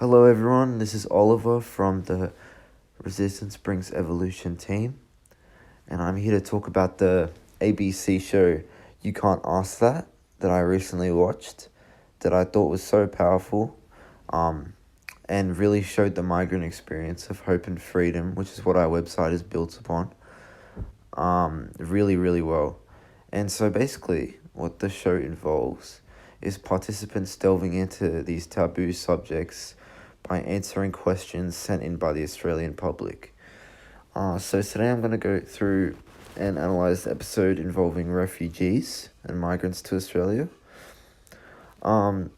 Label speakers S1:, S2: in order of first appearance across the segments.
S1: Hello, everyone. This is Oliver from the Resistance Brings Evolution team, and I'm here to talk about the ABC show You Can't Ask that I recently watched, that I thought was so powerful, and really showed the migrant experience of hope and freedom, which is what our website is built upon, really, really well. And so basically, what the show involves is participants delving into these taboo subjects by answering questions sent in by the Australian public. So today I'm going to go through and analyze the episode involving refugees and migrants to Australia. So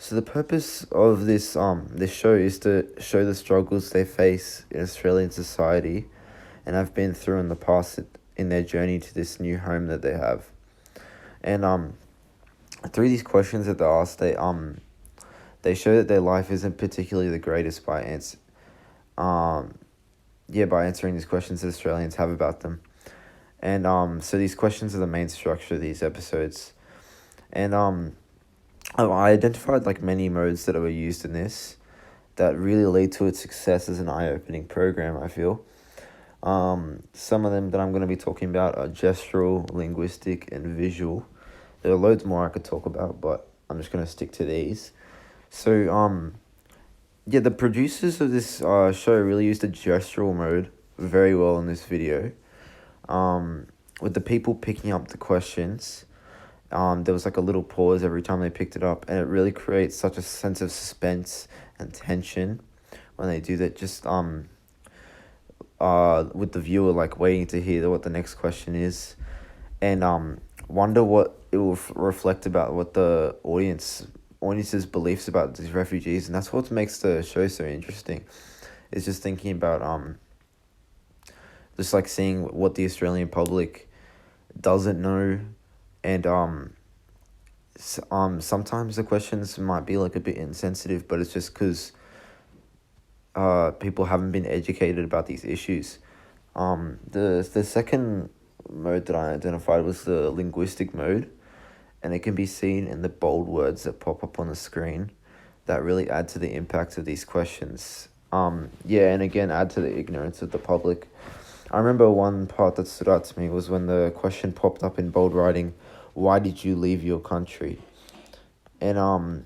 S1: the purpose of this show is to show the struggles they face in Australian society and have been through in the past in their journey to this new home that they have. And through these questions that they ask, they show that their life isn't particularly the greatest by answering these questions that Australians have about them. And so these questions are the main structure of these episodes. And I identified like many modes that were used in this that really lead to its success as an eye-opening program, I feel. Some of them that I'm going to be talking about are gestural, linguistic, and visual. There are loads more I could talk about, but I'm just going to stick to these. So, the producers of this show really used the gestural mode very well in this video. With the people picking up the questions, there was like a little pause every time they picked it up, and it really creates such a sense of suspense and tension when they do that. Just with the viewer like waiting to hear what the next question is, and wonder what it will reflect about what the audience's beliefs about these refugees, and that's what makes the show so interesting. It's just thinking about just like seeing what the Australian public doesn't know, and sometimes the questions might be like a bit insensitive, but it's just because people haven't been educated about these issues. The second mode that I identified was the linguistic mode, and it can be seen in the bold words that pop up on the screen that really add to the impact of these questions. And again, add to the ignorance of the public. I remember one part that stood out to me was when the question popped up in bold writing, "Why did you leave your country?" And I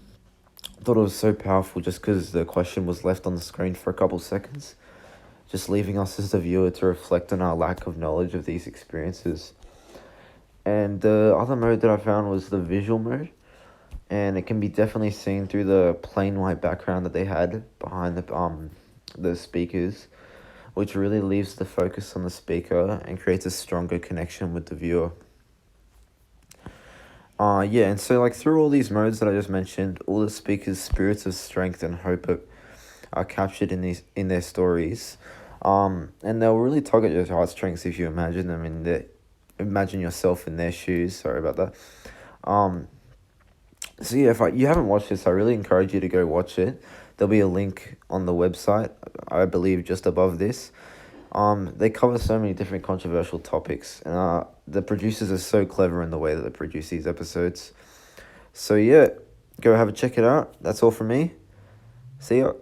S1: thought it was so powerful just because the question was left on the screen for a couple seconds, just leaving us as the viewer to reflect on our lack of knowledge of these experiences. And the other mode that I found was the visual mode, and it can be definitely seen through the plain white background that they had behind the speakers, which really leaves the focus on the speaker and creates a stronger connection with the viewer. And so like through all these modes that I just mentioned, all the speakers' spirits of strength and hope are captured in their stories. And they'll really tug at your heartstrings if you imagine them imagine yourself in their shoes. Sorry about that. If you haven't watched this, I really encourage you to go watch it. There'll be a link on the website, I believe, just above this. They cover so many different controversial topics, and the producers are so clever in the way that they produce these episodes. So go check it out. That's all from me. See ya.